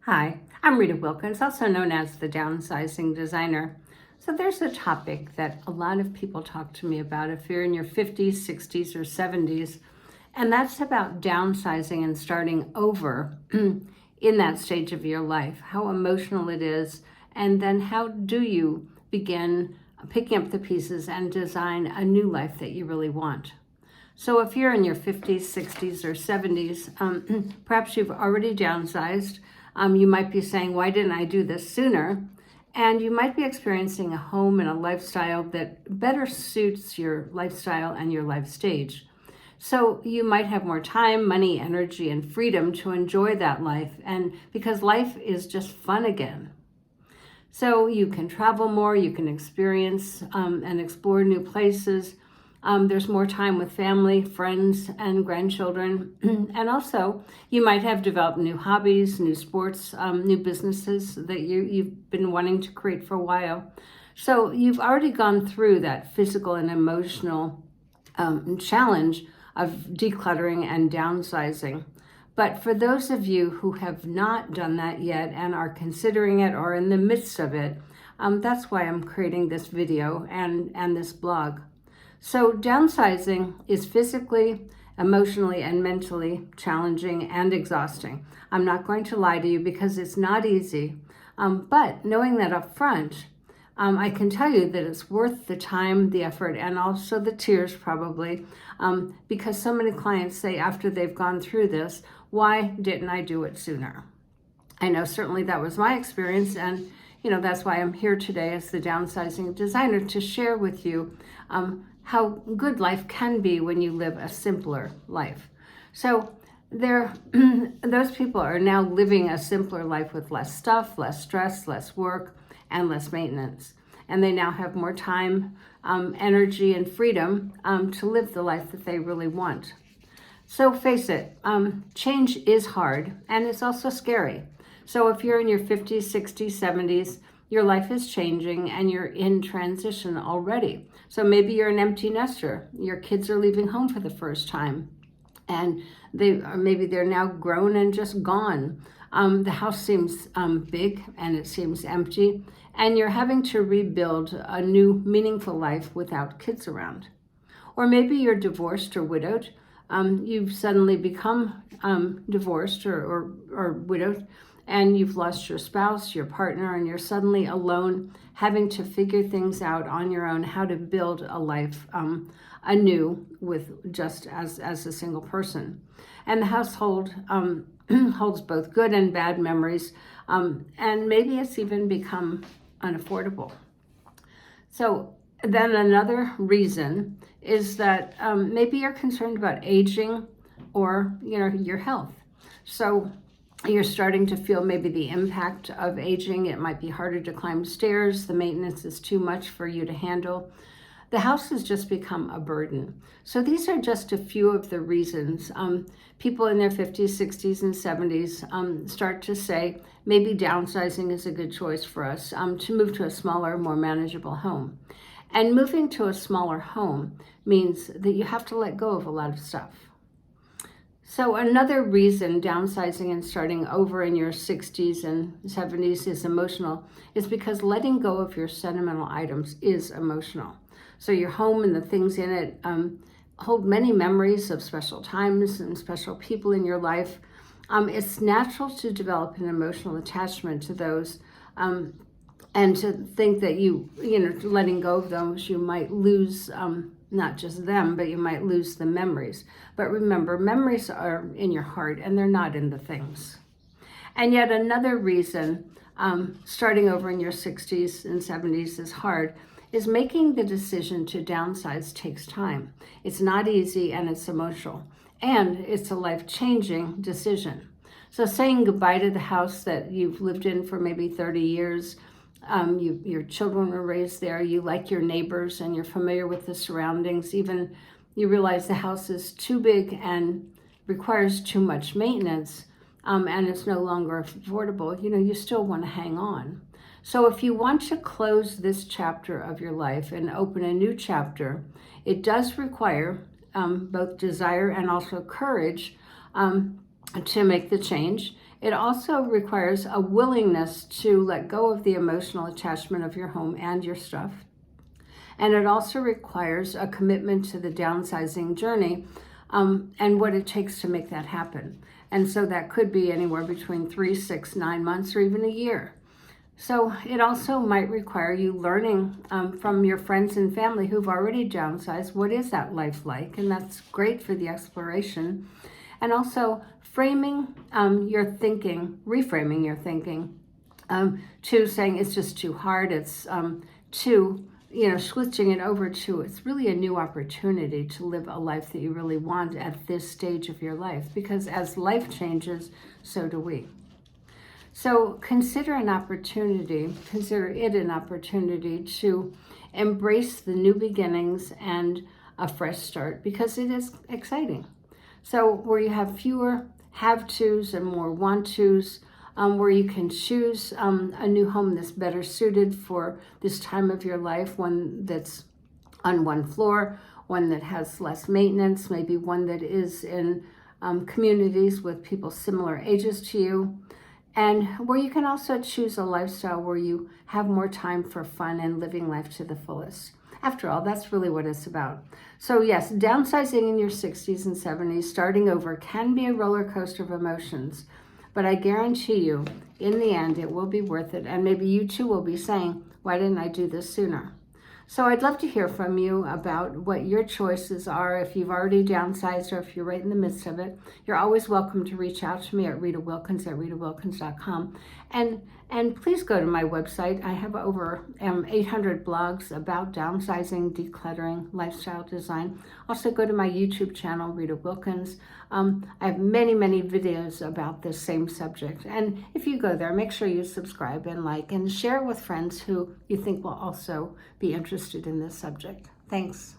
Hi, I'm Rita Wilkins, also known as the Downsizing Designer. So there's a topic that a lot of people talk to me about if you're in your 50s, 60s, or 70s, and that's about downsizing and starting over in that stage of your life, how emotional it is, and then how do you begin picking up the pieces and design a new life that you really want. So if you're in your 50s, 60s, or 70s, perhaps you've already downsized. You might be saying, why didn't I do this sooner? And you might be experiencing a home and a lifestyle that better suits your lifestyle and your life stage. So you might have more time, money, energy, and freedom to enjoy that life, and because life is just fun again. So you can travel more, you can experience and explore new places. There's more time with family, friends, and grandchildren. And also, you might have developed new hobbies, new sports, new businesses that you've been wanting to create for a while. So you've already gone through that physical and emotional challenge of decluttering and downsizing. But for those of you who have not done that yet and are considering it or in the midst of it, that's why I'm creating this video and this blog. So downsizing is physically, emotionally, and mentally challenging and exhausting. I'm not going to lie to you because it's not easy, but knowing that up front, I can tell you that it's worth the time, the effort, and also the tears probably, because so many clients say after they've gone through this, why didn't I do it sooner? I know certainly that was my experience, and that's why I'm here today as the Downsizing Designer to share with you how good life can be when you live a simpler life. So those people are now living a simpler life with less stuff, less stress, less work, and less maintenance. And they now have more time, energy, and freedom to live the life that they really want. So face it, change is hard, and it's also scary. So if you're in your 50s, 60s, 70s, your life is changing and you're in transition already. So maybe you're an empty nester. Your kids are leaving home for the first time, and maybe they're now grown and just gone. The house seems big and it seems empty, and you're having to rebuild a new meaningful life without kids around. Or maybe you're divorced or widowed. You've suddenly become divorced or widowed, and you've lost your spouse, your partner, and you're suddenly alone, having to figure things out on your own, how to build a life anew with just as a single person. And the household holds both good and bad memories, and maybe it's even become unaffordable. So then another reason is that maybe you're concerned about aging or your health. So you're starting to feel maybe the impact of aging. It might be harder to climb stairs. The maintenance is too much for you to handle. The house has just become a burden. So these are just a few of the reasons people in their 50s, 60s, and 70s start to say, maybe downsizing is a good choice for us to move to a smaller, more manageable home. And moving to a smaller home means that you have to let go of a lot of stuff. So another reason downsizing and starting over in your 60s and 70s is emotional is because letting go of your sentimental items is emotional. So your home and the things in it hold many memories of special times and special people in your life. It's natural to develop an emotional attachment to those, and to think that letting go of those, you might lose not just them, but you might lose the memories. But remember, memories are in your heart and they're not in the things. And yet another reason starting over in your 60s and 70s is hard is making the decision to downsize takes time. It's not easy and it's emotional. And it's a life-changing decision. So saying goodbye to the house that you've lived in for maybe 30 years, your children were raised there, you like your neighbors and you're familiar with the surroundings, even you realize the house is too big and requires too much maintenance, and it's no longer affordable, you still want to hang on. So if you want to close this chapter of your life and open a new chapter, it does require both desire and also courage to make the change. It also requires a willingness to let go of the emotional attachment of your home and your stuff. And it also requires a commitment to the downsizing journey and what it takes to make that happen. And so that could be anywhere between 3, 6, 9 months, or even a year. So it also might require you learning from your friends and family who've already downsized, what is that life like? And that's great for the exploration. And also framing your thinking, reframing your thinking to saying it's just too hard, it's too, switching it over to it's really a new opportunity to live a life that you really want at this stage of your life, because as life changes, so do we. So consider it an opportunity to embrace the new beginnings and a fresh start, because it is exciting. So where you have fewer have-tos and more want-tos, where you can choose a new home that's better suited for this time of your life, one that's on one floor, one that has less maintenance, maybe one that is in communities with people similar ages to you, and where you can also choose a lifestyle where you have more time for fun and living life to the fullest. After all, that's really what it's about. So yes, downsizing in your 60s and 70s, starting over, can be a roller coaster of emotions. But I guarantee you, in the end, it will be worth it. And maybe you too will be saying, why didn't I do this sooner? So I'd love to hear from you about what your choices are. If you've already downsized or if you're right in the midst of it, you're always welcome to reach out to me at Rita Wilkins at ritawilkins.com. And please go to my website. I have over 800 blogs about downsizing, decluttering, lifestyle design. Also go to my YouTube channel, Rita Wilkins. I have many, many videos about this same subject. And if you go there, make sure you subscribe and like and share with friends who you think will also be interested in this subject. Thanks.